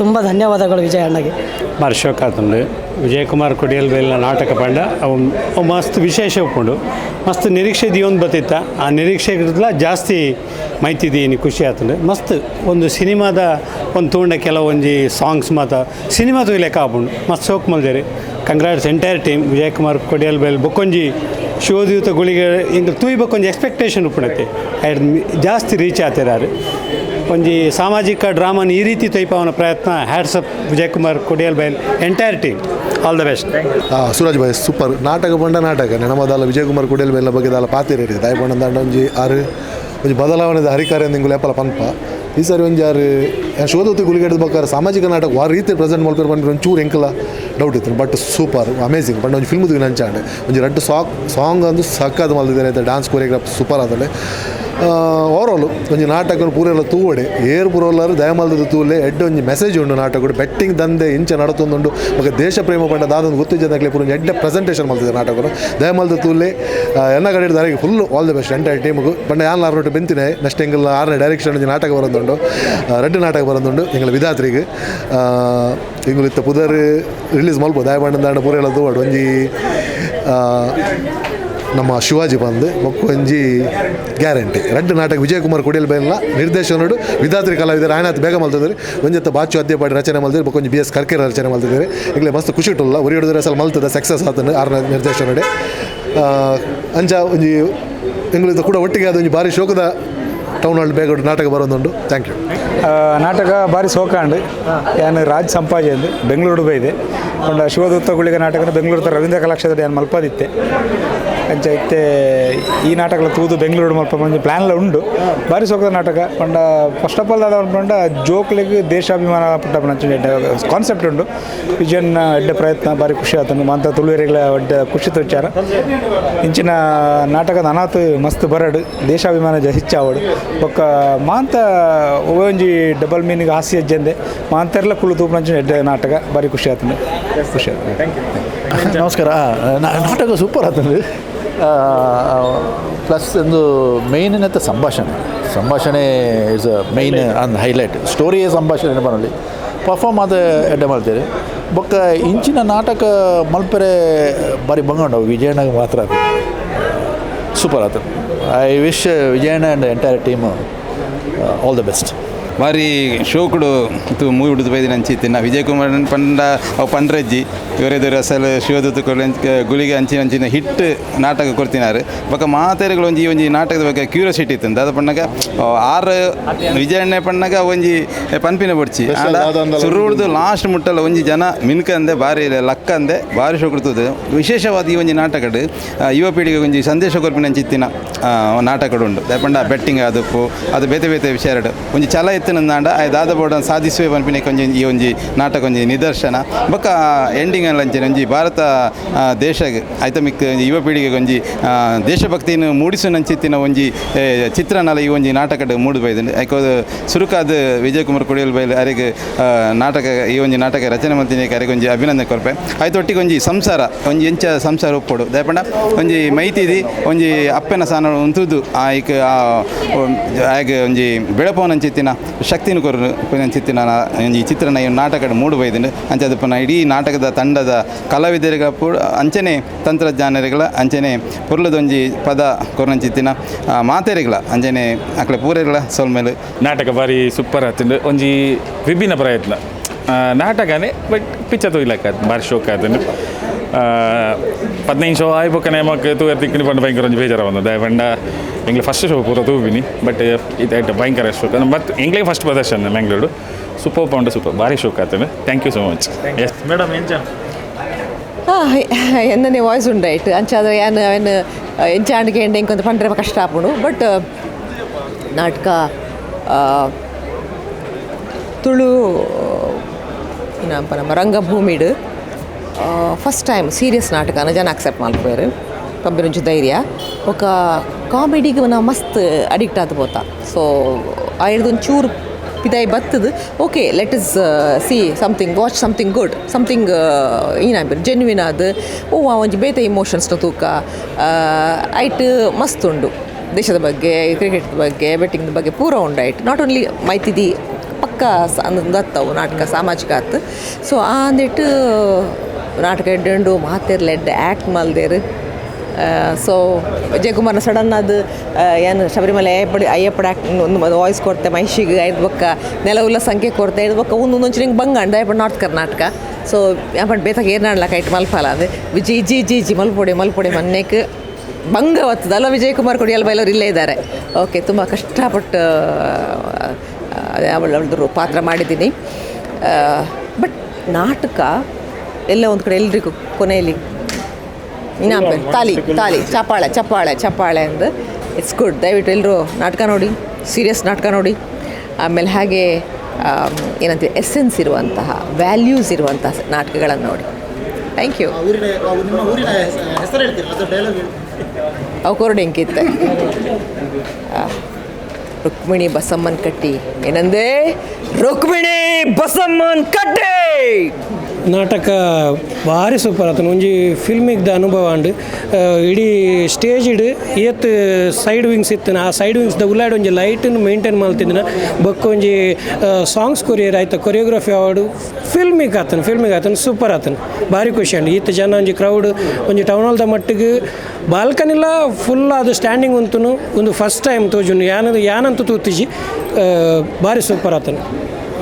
ತುಂಬ ಧನ್ಯವಾದಗಳು ವಿಜಯ್ ಅಣ್ಣಗೆ. ಭಾರಿ ಶೋಕ ಆತಂದು ವಿಜಯ್ ಕುಮಾರ್ ಕೊಡಿಯಲ್ಬೈಲ್ನ ನಾಟಕ ಪಂಡ ಅವು ಮಸ್ತ್ ವಿಶೇಷ ಉಪ್ಪುಂಡು. ಮಸ್ತ್ ನಿರೀಕ್ಷೆ ದಿವೊಂದು ಬತ್ತಿತ್ತ. ಆ ನಿರೀಕ್ಷೆಗಿಂತಲ ಜಾಸ್ತಿ ಮೈತಿದ್ದೀನಿ ಖುಷಿ ಆತಂದು. ಮಸ್ತ್ ಒಂದು ಸಿನಿಮಾದ ಒಂದು ತೂಂಡ ಕೆಲವೊಂಜಿ ಸಾಂಗ್ಸ್ ಮಾತ ಸಿನಿಮಾ ತೂಯ್ಲೆಕ್ಕ ಆಪುಂಡು. ಮಸ್ತ್ ಶೋಕ್ ಮಲ್ದೇರಿ. Congrats entire team Vijay Kumar Kodialbail ಬೊಕ್ಕೊಂಜಿ ಶಿವದೂತ ಗುಳಿಗೆ ಹಿಂಗೆ ತೂಯಿ ಬಕ್ಕೊಂಜಿ ಎಕ್ಸ್ಪೆಕ್ಟೇಷನ್ ಉಪ್ಪುಣತೆ ಜಾಸ್ತಿ ರೀಚ್ ಆತಿರಾರು. ಒಂಜಿ ಸಾಮಾಜಿಕ ಡ್ರಾಮಾನ ಈ ರೀತಿ ತೈಪವನ ಪ್ರಯತ್ನ hats off Vijay Kumar Kodialbail entire team all the best. Suraj ಭಾಯ್ ಸೂಪರ್ ನಾಟಕ ಬಂಡ ನಾಟಕ ನಮ್ಮದಲ್ಲ ವಿಜಯ್ ಕುಮಾರ್ ಕೊಡಿಯಲ್ಬೈಲ್ನ ಬಗ್ಗೆ ದಾಲ ಪಾತಿರೇರಿ ದಾಯ ಬಂಡ ಒಂಜಿ ಆರು ಒಂಜಿ ಬದಲಾವಣೆ ಹರಿಕಾರ ನಿಂಗುಲು ಎಪ್ಪಲ ಪನ್ಪ ಈ ಸಾರಿ ಒಂಜಿ ಆರು ಶೋಧೂತಿ ಗುಳಿಗೆಡ್ದ ಬೇಕಾದ್ರೆ ಸಾಮಾಜಿಕ ನಾಟಕ ವಾರ ರೀತಿ ಪ್ರೆಸೆಂಟ್ ಮಲ್ಪೇರು ಬಂದ್ರೆ ಒಂಚೂರು ಎಂಕಲ ಡೌಟ್ ಇತ್ತು. ಬಟ್ ಸೂಪರ್ ಅಮೇಝಿಂಗ್ ಬಂದು ಒಂದು ಫಿಲ್ಮ್ ನಂಚಾಂಡೆ ಒಂಜಿ 2 ಸಾಂಗ್ ಅಂದು ಸಕ್ಕದ ಮಲ್ದಿದ್ದಾರೆ ಅಂತ ಡ್ಯಾನ್ಸ್ ಕೊರಿಯೋಗ್ರಾಫ್ ಸೂಪರ್ ಆದಲೆ. ಓವರಾಲ್ ಒಂಜಿ ನಾಟಕ ಪೂರೆಲ್ಲ ತೂವಡೆ ಏರ್ ಪೂರಲ್ಲರು ದಯಮಲ್ದ ತೂಲೆ ಎಡ್ಡೆ ಒಂಜಿ ಮೆಸೇಜ್ ಉಂಡು ನಾಟಕ ಬೆಟ್ಟಿಂಗ್ ದಂಧೆ ಇಂಚ ನಡತೊಂದುಂಡು ಮತ್ತು ದೇಶ ಪ್ರೇಮ ಪಂಡ ದಾದೊಂದು ಗೊತ್ತಿದ್ದದಾಗಲೇ ಪೂರ ಎಡ್ಡೆ ಪ್ರೆಸೆಂಟೇಷನ್ ಮಾಡ್ತಿದ್ದಾರೆ ನಾಟಕರು ದಯಮಲ್ದ ತೂಲೆ ಎನ್ನ ಕಡೆ ದಾರಿಗೆ full all the best entire ಟೀಮ್ಗೂ ಪಂಡ ಯಾನ್ ಆರ್ನೊಟ್ಟು ಬೆಂತಿನೇ ನೆಕ್ಸ್ಟ್ ಎಂಗಲ್ 6ನೇ ಡೈರೆಕ್ಷನ್ ಒಂಜಿ ನಾಟಕ ಬರೋದುಂಡು ರೆಡ್ ನಾಟಕ ಬರೋದುಂಡು ಎಂಗಳ ವಿಧಾತ್ರಿಗೆ ಎಂಗಳು ಇತ್ತ ಪುದರ್ ರಿಲೀಸ್ ಮಲ್ಬೋದು ದಯಬಂಡ ಪೂರೆಲ್ಲ ತೂವಡು ಒಂಜಿ ನಮ್ಮ ಶಿವಾಜಿ ಬಂದು ಒಂಜಿ ಗ್ಯಾರಂಟಿ ರೆಡ್ ನಾಟಕ ವಿಜಯ್ ಕುಮಾರ್ ಕೊಡಿಯಲ್ಬೈಲ್ನ ನಿರ್ದೇಶನಡು ವಿಧಾತ್ರಿ ಕಲಾವಿದರು ಆಯ್ನಾತ್ ಬೇಗ ಮಲ್ತಿದ್ದಾರೆ. ಒಂಜತ್ತ ಬಾಚು ಅಧ್ಯಪಾಡಿ ರಚನೆ ಮಲ್ತಿದ್ರು ಬೊಕೊಂಜಿ BS ಕರ್ಕೆರ ರಚನೆ ಮಲ್ತಿದ್ದಾರೆ. ಈಗಲೇ ಮಸ್ತ್ ಖುಷಿ ಇಟ್ಟಲ್ಲ ಉರಿ ಹಿಡಿದ್ರೆ ಅಸಲು ಮಲ್ತದ ಸಕ್ಸಸ್ ಆತನು 6ನೇ ನಿರ್ದೇಶನಡೆ ಅಂಚ ಒಂಜಿ ಎಂಗಳಿಂದ ಕೂಡ ಒಟ್ಟಿಗೆ ಅದೊಂದು ಭಾರಿ ಶೋಕದ ಟೌನ್ ಹಾಲ್ ಬೇಗ ನಾಟಕ ಬರೋದುಂಡು. Thank you. ನಾಟಕ ಭಾರಿ ಸೋಕಾಂಡು ಏನು ರಾಜ್ ಸಂಪಾಜಿ ಅಂದು ಬೆಂಗಳೂರು ಬೈದೆ ಒಂದು ಶಿವದೂತ ಗುಳಿಗೆ ನಾಟಕನ ಬೆಂಗಳೂರು ರವೀಂದ್ರ ಕಲಾಕ್ಷೇತ್ರ ಏನು ಮಲ್ಪದಿತ್ತೆ ಅಂಚ ಇತ್ತೆ ಈ ನಾಟಕಲ ತೂದು ಬೆಂಗಳೂರು ಮಲ್ಪ ಒಂದು ಪ್ಲ್ಯಾನ್ಲ ಉಂಡು. ಭಾರಿ ಸೋಕದ ನಾಟಕ ಪಂಡ ಫಸ್ಟ್ ಆಫ್ ಆಲ್ ಅದ ಪಂಡ ಜೋಕ್ಲಿಗೆ ದೇಶಾಭಿಮಾನ ಪುಟ್ಟ ಕಾನ್ಸೆಪ್ಟ್ ಉಂಡು. ವಿಜಯನ್ ಎಡ್ಡೆ ಪ್ರಯತ್ನ ಭಾರಿ ಖುಷಿ ಆತನು ಮಾತ ತುಳುವರಿಗಳ ಒಡ್ಡೆ ಖುಷಿ ವಿಚಾರ ಇಂಚಿನ ನಾಟಕದ ಅನಾಥ ಮಸ್ತ್ ಬರಡು ದೇಶಾಭಿಮಾನ ಹೆಚ್ಚಾವಡು ಒಕ್ಕ ಮಾಂತ ಒಂಜಿ ಡಬಲ್ ಮೀನಿಂಗ್ ಹಾಸ್ಯ ಅಜ್ಜಂದೆ ಮಾಂತೆರ್ಲ ಕುಳು ತೂಪು ಎಡ್ಡೆ ನಾಟಕ ಭಾರಿ ಖುಷಿ ಆತಂದು ಖುಷಿ ಆಯ್ತು. Thank you. ನಮಸ್ಕಾರ. ನಾಟಕ ಸೂಪರ್ ಆತಂದು ಪ್ಲಸ್ ಒಂದು ಮೇಯ್ನ್ ಏನಂತ ಸಂಭಾಷಣೆ is a main and highlight ಸ್ಟೋರಿಯೇ ಸಂಭಾಷಣೆ ಬರಲಿ ಪರ್ಫಾರ್ಮ್ ಆದ ಎಡ್ಡೆ ಮಾಡ್ತೀರಿ ಬೊಕ್ಕ ಇಂಚಿನ ನಾಟಕ ಮಲ್ಪರೆ ಬಾರಿ ಬಂಗೊಂಡವು ವಿಜಯಣ್ಣಗೆ ಮಾತ್ರ ಸೂಪರ್ ಆತ. ಐ ವಿಶ್ ವಿಜಯಣ್ಣ and entire team all the best. ಭಾರಿ ಶೋಕುಡು ಮೂವಿ ಉಡುದು ಬೈದಿನ ಅಂಚಿತ್ತಿನ ವಿಜಯ್ ಕುಮಾರ್ ಪಂಡ ಅವು ಪಂಡ್ರಜ್ಜಿ ಇವರೆದುರು ಅಸಲು ಶಿವದೂತ ಗುಳಿಗೆ ಅಂಚಿನ ಹಿಟ್ ನಾಟಕ ಕೊಡ್ತಿನಾರು ಬೊಕ್ಕ ಮಾತೆರೆಗಳು ಒಂಜಿ ನಾಟಕದ ಬಗ್ಗೆ ಕ್ಯೂರಿಯಾಸಿಟಿ ಇತ್ತು ಅದು ಪಣ್ಣಗ 6 ವಿಜಯಣ್ಣೆ ಪಣ್ಣಗ ಒಂಜಿ ಪನ್ಪಿನ ಬಡ್ಚಿ ಸುರುಡ್ದು ಲಾಸ್ಟ್ ಮುಟ್ಟಲ್ಲ ಒಂಜಿ ಜನ ಮಿನ್ಕಂದೆ ಭಾರಿ ಲಕ್ಕ ಅಂದೆ ಭಾರಿ ಶೋಕುಡ್ತದೆ. ವಿಶೇಷವಾದ ಈ ಒಂಜಿ ನಾಟಕಡ್ ಯುವ ಪೀಳಿಗೆ ಒಂಜಿ ಸಂದೇಶ ಕೊರ್ಪಿನ ಅಂಚಿತ್ತಿನ ನಾಟಕಡು ಉಂಡು ಪಂಡ ಬೆಟ್ಟಿಂಗ್ ಅದಪ್ಪು ಅದು ಬೇತೆ ಬೇತೆ ವಿಷಯ ಒಂಜಿ ಛಲ ಎತ್ತಿನಂದಾಂಡ ದಾದ ಬೋರ್ಡ್ ಸಾಧಿಸುವೆ ಪನ್ಪಿನಕ್ಕೆ ಒಂಜಿ ಈ ಒಂಜಿ ನಾಟಕ ಒಂಜಿ ನಿದರ್ಶನ ಬೊಕ್ಕ ಎಂಡಿಂಗ್ ಅಂಚನೆ ಒಂಜಿ ಭಾರತ ದೇಶಗೆ ಆಯ್ತ ಮಿಕ್ಕ ಯುವ ಪೀಳಿಗೆಗೆ ಒಂಜಿ ದೇಶಭಕ್ತಿಯನ್ನು ಮೂಡಿಸುನಂಚಿತ್ತಿನ ಒಂಜಿ ಚಿತ್ರನಲ ಈ ಒಂಜಿ ನಾಟಕಡ್ ಮೂಡು ಬೈದಂಡು ಯಾಕೆ ಸುರುಕಾದ ವಿಜಯ್ ಕುಮಾರ್ ಕೊಡಿಯಲ್ಬೈಲ್ ಅರೆಗೆ ನಾಟಕ ಈ ಒಂಜಿ ನಾಟಕ ರಚನೆ ಮಾಡ್ತೀನಿ ಅರೆಗೆ ಒಂಜಿ ಅಭಿನಂದನೆ ಕೊರ್ಪೆ ಆಯ್ತು ಒಟ್ಟಿಗೆ ಒಂಜಿ ಸಂಸಾರ ಒಂಜಿ ಎಂಚ ಸಂಸಾರ ಒಪ್ಪೋಡು ದಯಪಂಡ ಒಂಜಿ ಮೈತಿದಿ ಒಂಜಿ ಅಪ್ಪನ ಸಾನ ಉಂತುದು ಆಯ್ಕೆ ಹಾಗೆ ಒಂಜಿ ಬೆಳಪವನಂಚಿತ್ತಿನ ಶಕ್ತಿನ ಕೊರು ಚಿತ್ತಿನ ಈ ಚಿತ್ರನ ಈ ನಾಟಕದ ಮೂಡು ಬೈದಂಡು ಅಂಚೆ ಪುನಃ ಇಡೀ ನಾಟಕದ ತಂಡದ ಕಲಾವಿದರಿಗ ಅಂಚನೆ ತಂತ್ರಜ್ಞಾನರಿಗಳ ಅಂಚನೆ ಪುರ್ಲದೊಂಜಿ ಪದ ಕೊರಂಚಿತ್ತಿನ ಮಾತೆರಿಗಳ ಅಂಚನೆ ಅಕ್ಲೆ ಪೂರೆಗಳ ಸೋಲ್ಮೇಲೆ ನಾಟಕ ಭಾರಿ ಸೂಪರ್ ಆತಂಡು ಒಂಜಿ ವಿಭಿನ್ನ ಪ್ರಯತ್ನ ನಾಟಕನೇ ಬಟ್ ಪಿಚ್ಚ ತೊಯ್ಲಕ್ಕ ಭಾರಿ ಶೋಕ ಆತಂಡು 15 ಶೋ ಆಯ್ಪಕ್ಕನೆ ಮಕ್ಕ ತೂವರೆ ತಿಕ್ಕಿ ಪಂಡ ಭಯಂಕರ ಒಂಜಿ ಬೇಜಾರ ಬಂದ ದಯಪಂಡ ಎಂಗ್ಲೆ ಫಸ್ಟ್ ಶೋ ಪೂರ ತೂಬಿನಿ ಬಟ್ ಇದು ಭಯಂಕರ ಶೋ ಬಟ್ ಎಂಗ್ಲೆ ಫಸ್ಟ್ ಪ್ರದರ್ಶನ ಮ್ಯಾಂಗ್ಳೂರು ಸೂಪರ್ ಪೌಂಡ್ ಸೂಪರ್ ಭಾರಿ ಶೋಕ್ ಆಗ್ತದೆ thank you so much yes madam ಎಂಚ ಎನ್ನನೆ ವಾಯ್ಸ್ ಉಂಡಾಯ್ತು ಅಂಚಾದ್ರೆ ಏನು ಎಂಚಾಂಡಿಗೆ ಎಂಡೆ ಇಂಕೊಂದು ಪಂಡ್ರೆ ಕಷ್ಟ ಆಪುಂಡು ಬಟ್ ನಾಟಕ ತುಳು ಏನಪ್ಪ ನಮ್ಮ ರಂಗಭೂಮಿಡು ಫಸ್ಟ್ ಟೈಮ್ ಸೀರಿಯಸ್ ನಾಟಕನ ಜನ ಅಕ್ಸೆಪ್ಟ್ ಮಾಡ್ಕೋರು ಪಬ್ಬಿನಂಚು ಧೈರ್ಯ ఒక ಕಾಮಿಡಿಗೆ ನಾವು ಮಸ್ತ್ ಅಡಿಕ್ಟ್ ಆದ ಹೋತ ಸೊ ಆಯ್ದೊಂಚೂರು ಪಿದಾಯಿ ಬತ್ತದು okay let us see something watch something good something ಏನಾಗ್ಬೇಕು ಜೆನ್ವಿನ್ ಅದು ಒಂಜಿ ಬೇತೆ ಇಮೋಷನ್ಸ್ನ ತೂಕ ಐಟ್ ಮಸ್ತ್ ಉಂಡು ದೇಶದ ಬಗ್ಗೆ ಕ್ರಿಕೆಟ್ ಬಗ್ಗೆ ಬೆಟ್ಟಿಂಗ್ ಬಗ್ಗೆ ಪೂರ ಉಂಡಾಯ್ತು ನಾಟ್ ಓನ್ಲಿ ಮೈತಿದಿ ಪಕ್ಕ ದತ್ತವು ನಾಟಕ ಸಾಮಾಜಿಕ ಆತು ಸೊ ಅಂದಿಟ್ಟು ನಾಟಕ ಎಡ್ಡು ಮಾತಿರ್ಲೆಡ್ ಆ್ಯಕ್ಟ್ ಮಲ್ದೇರು ಸೊ ವಿಜಯ್ ಕುಮಾರ್ನ ಸಡನ್ ಅದು ಏನು ಶಬರಿಮಲೆ ಅಯ್ಯಪ್ಪಡ ಒಂದು ವಾಯ್ಸ್ ಕೊಡ್ತೆ ಮೈಷಿಗೆ ಐದು ಬೊಕ್ಕ ನೆಲ ಉಲ್ಲ ಸಂಖ್ಯೆ ಕೊಡ್ತೆ ಐದು ಬೊಕ್ಕ ಒಂದೊಂದು ನಿಂಗೆ ಬಂಗಂಡ ಅಯ್ಯಪ್ಪ ನಾರ್ತ್ ಕರ್ನಾಟಕ ಸೊ ಯಾಪಟ್ ಬೇತಾಗ ಏನು ಆಡ್ಲಕ್ಕ ಐಟ್ ಮಲ್ಪಲ್ಲ ಅದು ವಿಜಯ್ ಜಿ ಮಲ್ಪೊಡೆ ಮೊನ್ನೆಕ್ಕೆ ಭಂಗ ಹೊತ್ತದಲ್ಲ ವಿಜಯ್ ಕುಮಾರ್ ಕೊಡಿಯಾಲ್ಬೈಲ್ ಇಲ್ಲೇ ಇದ್ದಾರೆ ಓಕೆ ತುಂಬ ಕಷ್ಟಪಟ್ಟು ಅವಳದ್ದು ಪಾತ್ರ ಮಾಡಿದ್ದೀನಿ ಬಟ್ ನಾಟಕ ಎಲ್ಲ ಒಂದು ಕಡೆ ಎಲ್ರಿಗೂ ಕೊನೆಯಲ್ಲಿ ಇನ್ನೊಂದು ತಾಲಿ ಚಪ್ಪಾಳೆ ಅಂದು ಇಟ್ಸ್ ಗುಡ್ ದಯವಿಟ್ಟು ಎಲ್ಲರೂ ನಾಟಕ ನೋಡಿ ಸೀರಿಯಸ್ ನಾಟಕ ನೋಡಿ ಆಮೇಲೆ ಹಾಗೆ ಏನಂತೀವಿ ಎಸೆನ್ಸ್ ಇರುವಂತಹ ವ್ಯಾಲ್ಯೂಸ್ ಇರುವಂತಹ ನಾಟಕಗಳನ್ನು ನೋಡಿ ಥ್ಯಾಂಕ್ ಯು ಅವು ಕೊರಡೆಂಕಿತ್ತೆ ರುಕ್ಮಿಣಿ ಬಸಮ್ಮನ್ ಕಟ್ಟಿ ಏನಂದೆ ರುಕ್ಮಿಣಿ ಬಸಮ್ಮನ್ ಕಟ್ಟಿ ನಾಟಕ ಭಾರಿ ಸೂಪರ್ ಆತನ ಒಂಜಿ ಫಿಲ್ಮಿಗ್ದ ಅನುಭವ ಉಂಡು ಇಡೀ ಸ್ಟೇಜ್ ಇಡು ಏತ್ ಸೈಡ್ ವಿಂಗ್ಸ್ ಇತ್ತನ ಆ ಸೈಡ್ ವಿಂಗ್ಸ್ದ ಉಲ್ಲಾಡಿ ಒಂಜಿ ಲೈಟನ್ನು ಮೇಂಟೈನ್ ಮಾಡ್ತಿದ್ದಿನ ಬೊಕ್ಕ ಒಂಜಿ ಸಾಂಗ್ಸ್ ಕೊರಿಯರ್ ಆಯ್ತು ಕೊರಿಯೋಗ್ರಫಿ ಅವಾರ್ಡು ಫಿಲ್ಮಿಗೆ ಆತನ ಸೂಪರ್ ಆತನ ಭಾರಿ ಖುಷಿ ಉಂಡು ಈತ ಜನ ಒಂಜಿ ಕ್ರೌಡ್ ಒಂಜಿ ಟೌನ್ ಹಾಲ್ದ ಮಟ್ಟಿಗೆ ಬಾಲ್ಕನಿಲ್ಲ ಫುಲ್ ಅದು ಸ್ಟ್ಯಾಂಡಿಂಗ್ ಉಂತನು ಒಂದು ಫಸ್ಟ್ ಟೈಮ್ ತೋಜುನು ಯಾನಂತೂ ತೂತಿಜಿ ಭಾರಿ ಸೂಪರ್ ಆತನ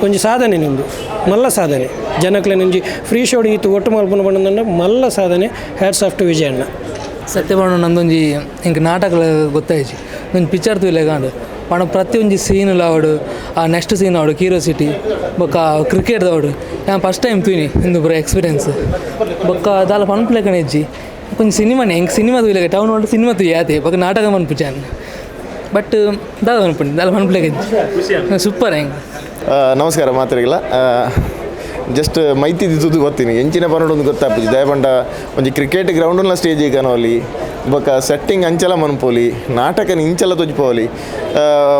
ಒಂಜಿ ಸಾಧನೆ ನಿಂದು ಮಲ್ಲ ಸಾಧನೆ ಜನಕ್ಲೆ ನಿಂಜಿ ಫ್ರೀ ಶೋಡ್ ಈತು ಒಟ್ಟು ಮಲ್ಪನ ಬಂಡ ಮಲ್ಲ ಸಾಧನೆ ಹ್ಯಾಟ್ಸ್ ಆಫ್ ಟು ವಿಜಯಣ್ಣ ಸತ್ಯಭಾಣ ನಂದೊಂಜಿ ಇಂಕ ನಾಟಕಲ ಗೊತ್ತಾಯ್ತು ಒಂದು ಪಿಕ್ಚರ್ ತೂಲೆ ಕಾಂಡು ಪಣ ಪ್ರತಿಯೊಂದು ಸೀನ್ ಆವಡು ಆ ನೆಕ್ಸ್ಟ್ ಸೀನ್ ಆವಡು ಕ್ಯೂರಿಯಾಸಿಟಿ ಬೊಕ್ಕ ಕ್ರಿಕೆಟ್ ಆವಡು ನಾನು ಫಸ್ಟ್ ಟೈಮ್ ತೂನಿ ಇಂದು ಬರೋ ಎಕ್ಸ್ಪೀರಿಯನ್ಸ್ ಬೊಕ್ಕ ದಾಲ ಪನ್ಪುಲೆ ಕಣೆಜ್ಜಿ ಕೊಂಚ ಸಿನಿಮಾನೇ ಹೆಂಗೆ ಸಿನಿಮಾ ತೂಲೆ ಟೌನ್ ಒಟ್ಟು ಸಿನಿಮಾ ತೂ ಯಾತೆ ಬೊಕ್ಕ ನಾಟಕ ಮನ್ಪುಚಾನು ಬಟ್ ದಾದ ಮನ್ಪುಂಡು ದಾಲ ಪನ್ಪುಲೆ ಕಜ್ಜಿ ಸೂಪರ್ ಹೆಂಗೆ ನಮಸ್ಕಾರ ಮಾತಾಡಿಲ್ಲ ಜಸ್ಟ್ ಮೈತಿದಿ ತುದು ಗೊತ್ತೀನಿ ಎಂಚಿನ ಪನ್ನೊಂದು ಗೊತ್ತಾಪುಜಿ ದಯಪಂಡ ಒಂಜಿ ಕ್ರಿಕೆಟ್ ಗ್ರೌಂಡ್ನ ಸ್ಟೇಜ್ ಕನೋಲಿ ಬೊಕ್ಕ ಸೆಟ್ಟಿಂಗ್ ಅಂಚಲ ಮನ್ಪೋಲಿ ನಾಟಕನ ಇಂಚಲ ತೊಜ್ಪೋಲಿ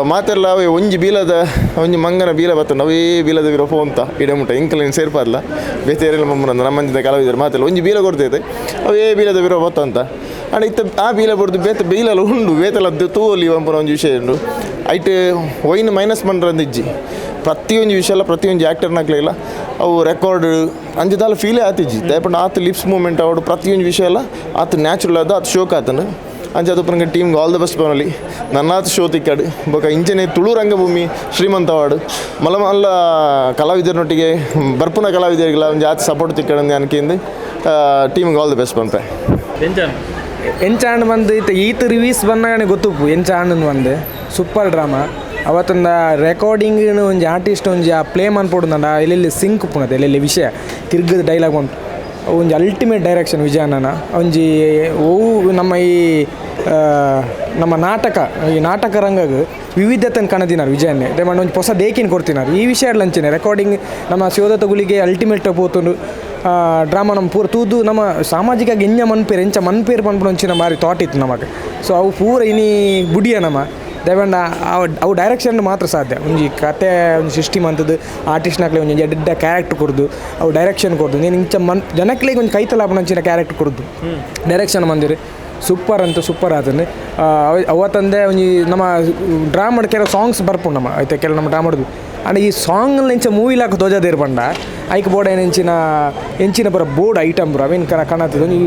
ಮಾತೆಲ್ಲ ಅವೇ ಒಂಜಿ ಬೀಲದ ಒಂಜಿ ಮಂಗನ ಬೀಲ ಬತ್ತಂಡು ಅವೇ ಬೀಲದ ವಿರೋ ಫೋಂತ ಇಡಮುಟ ಇಂಕಲ ಸೇರ್ಪಾರ್ಲ ಬೇತೆರೆಲ್ಲ ಮಮ್ಮನಂದ ನಮ್ಮಂಜಿದ ಕಲಾವಿದರು ಮಾತೆಲ್ಲ ಒಂಜಿ ಬೀಲ ಕೊಡ್ತೈತೆ ಅವೇ ಬೀಲದ ವಿರೋ ಬತ್ತಂತ ಅಂಡ್ ಇತ್ತ ಆ ಬೀಲ ಬಡ್ದು ಬೇತ ಬೀಲಲ್ಲ ಉಂಡು ಬೇತಲದ್ದು ತೂಲಿ ಪಂಪನ ಒಂಜಿ ವಿಷಯ ಉಂಡು ಐಟ್ ಒಯ್ನ್ ಮೈನಸ್ ಪಂಡ್ರಂದಿಜ್ಜಿ ಪ್ರತಿಯೊಂದು ವಿಷಯ ಪ್ರತಿಯೊಂದು ಆ್ಯಕ್ಟರ್ನಾಗ್ಲಿಲ್ಲ ಅವು ರೆಕಾರ್ಡ್ ಅಂಜದಾಲ ಫೀಲೇ ಆತಿಜ್ಜಿ ದಯಪಂಡ ಆತ ಲಿಪ್ಸ್ ಮೂಮೆಂಟ್ ಅವಡು ಪ್ರತಿಯೊಂದು ವಿಷಯ ಎಲ್ಲ ಆತ ನ್ಯಾಚುರಲ್ ಅದು ಆತ ಶೋಕ್ ಆತನು ಅಂಚೆ ಅದಪ್ಪನಿಗೆ ಟೀಮ್ಗೆ ಆಲ್ ದ ಬೆಸ್ಟ್ ಪನಲಿ ನನ್ನಾತ ಶೋ ತಿಕ್ಕಾಡು ಬೊಕ ಇಂಚನೆ ತುಳು ರಂಗಭೂಮಿ ಶ್ರೀಮಂತ ಅವಾರ್ಡು ಮಲ್ಲ ಕಲಾವಿದರನೊಟ್ಟಿಗೆ ಬರ್ಪುನ ಕಲಾವಿದರಿಗೆಲ್ಲ ಒಂದು ಜಾತಿ ಸಪೋರ್ಟ್ ತಿಕ್ಕಾಡು ಅನ್ಕೆಂದು ಟೀಮ್ಗೆ ಆಲ್ ದ ಬೆಸ್ಟ್ ಪಂಪೆ ಎಂಚಾಂಡ್ ಬಂದು ಈತ ರಿವೀಸ್ ಬಂದಾಗನೇ ಗೊತ್ತುಪ್ಪು ಎಂಚಾಂಡ್ ಬಂದು ಸೂಪರ್ ಡ್ರಾಮಾ ಅವತ್ತೊಂದು ರೆಕಾರ್ಡಿಂಗ್ ಒಂಜಿ ಆರ್ಟಿಸ್ಟ್ ಒಂಜಿ ಆ ಪ್ಲೇ ಮನ್ಪೊಡುಂದ ಎಲ್ಲೆಲ್ಲಿ ಸಿಂಕ್ ಪುಣತೆ ಎಲ್ಲೆಲ್ಲಿ ವಿಷಯ ತಿರ್ಗದ ಡೈಲಾಗ್ ಬಂತು ಒಂಜಿ ಅಲ್ಟಿಮೇಟ್ ಡೈರೆಕ್ಷನ್ ವಿಜಯಣ್ಣನ ಒಂಜಿ ನಮ್ಮ ಈ ನಮ್ಮ ಈ ನಾಟಕ ರಂಗಗೆ ವಿವಿಧತೆಯನ್ನು ಕಾಣದಿನಾರು ವಿಜಯನ್ನೇ ದಯಮಾಡಿ ಒಂದು ಹೊಸ ದೇಕಿನ ಕೊಡ್ತಿನಾರು ಈ ವಿಷಯ ಲಂಚನೆ ರೆಕಾರ್ಡಿಂಗ್ ನಮ್ಮ ಶಿವದತ್ತ ಗುಳಿಗೆ ಅಲ್ಟಿಮೇಟ್ ಪೋತುಂಡು ಡ್ರಾಮಾ ನಮ್ಮ ಪೂರ ತೂದು ನಮ್ಮ ಸಾಮಾಜಿಕ ಎಂಚ ಮನ್ಪೇರು ಪನ್ಪುಡು ಒಂಚಿನ ಮಾರಿ ಥಾಟ್ ಇತ್ತು ನಮಗೆ ಸೊ ಅವು ಪೂರ ಇನಿ ಬುಡಿಯ ನಮ್ಮ ದಯವಂಡ ಅವು ಡೈರೆಕ್ಷನ್ ಮಾತ್ರ ಸಾಧ್ಯ ಒಂಜಿ ಕತೆ ಒಂದು ಸೃಷ್ಟಿ ಮಂತದ್ದು ಆರ್ಟಿಸ್ಟ್ನಾಗ್ಲಿ ಒಂದು ಎಡ್ಡ ಕ್ಯಾರೆಕ್ಟರ್ ಕೊಡ್ದು ಅವು ಡೈರೆಕ್ಷನ್ ಕೊಡ್ದು ನೀನು ಇಂಚ ಜನಕ್ಲಿಗೆ ಒಂದು ಕೈತಲಾಪನಂಚಿನ ಕ್ಯಾರೆಕ್ಟರ್ ಕೊಡ್ದು ಡೈರೆಕ್ಷನ್ ಮಂದಿರಿ ಸೂಪರ್ ಆತಂದು ಅವತ್ತಂದೆ ಒಂಜಿ ನಮ್ಮ ಡ್ರಾಮಡ್ ಕೆಲವು ಸಾಂಗ್ಸ್ ಬರ್ಪುಂಡು ನಮ್ಮ ಆಯ್ತು ಕೆಲವು ನಮ್ಮ ಡ್ರಾಮಡ್ದು ಅಂಡ್ ಈ ಸಾಂಗ್ನಲ್ಲಿ ಇಂಚ ಮೂವಿಲಾಕ ಧ್ವಜದೇರು ಬಂಡ ಐಕ್ ಬೋರ್ಡ್ ಎಂಚಿನ ಬರೋ ಬೋರ್ಡ್ ಐಟಮ್ ಬರೋ ಅವೇನು ಕಾಣತ್ತಿದ್ದು ಒಂಜಿ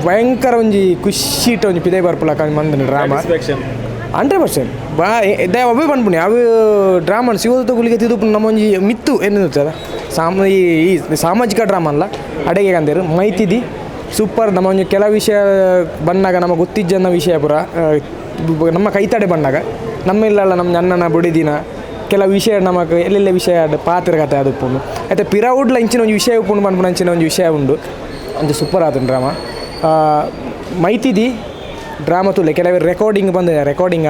ಭಯಂಕರ ಒಂಜಿ ಖುಷಿ ಒಂಜಿ ಪಿದೆ ಬರ್ಪುಲಾಕ ಮಂದಿನ ಡ್ರಾಮಾ 100% ದಯ ಅವೇ ಬಂದ್ಬಿಡಿ ಅವು ಡ್ರಾಮಾ ಶಿವದತ್ತ ಗುಳಿಗೆ ತಿದ್ದು ನಮ್ಮ ಒಂಜಿ ಮಿತ್ತು ಏನಿರ್ತದ ಈ ಸಾಮಾಜಿಕ ಡ್ರಾಮಾ ಅಲ್ಲ ಅಡುಗೆ ಅಂದೇರು ಮೈತಿದಿ ಸೂಪರ್. ನಮ್ಮ ಒಂದು ಕೆಲವು ವಿಷಯ ಬಂದಾಗ ನಮ್ಮ ಗೊತ್ತಿಜ್ಜನ್ನ ವಿಷಯ ಪೂರ ನಮ್ಮ ಕೈತಡೆ ಬಂದಾಗ ನಮ್ಮಿಲ್ಲಲ್ಲ ನಮ್ಮ ಅಣ್ಣನ ಬುಡಿದಿನ ಕೆಲವು ವಿಷಯ ನಮಗೆ ಎಲ್ಲೆಲ್ಲ ವಿಷಯ ಪಾತ್ರ ಕತೆ ಅದು ಉಪ್ಪುಂಡು ಮತ್ತು ಪಿರವುಡ್ಲ ಇಂಚಿನ ಒಂದು ವಿಷಯ ಉಪ್ಪುಂಡು ಪನ್ಪುನ ಅಂಚಿನ ಒಂದು ವಿಷಯ ಉಂಡು ಒಂದು ಸೂಪರ್ ಆತನ ಡ್ರಾಮಾ. ಮೈತಿದಿ ಡ್ರಾಮಾ ತುಲೆ ಕೆಲವು ರೆಕಾರ್ಡಿಂಗ್ ಬಂದಿದೆ, ರೆಕಾರ್ಡಿಂಗ್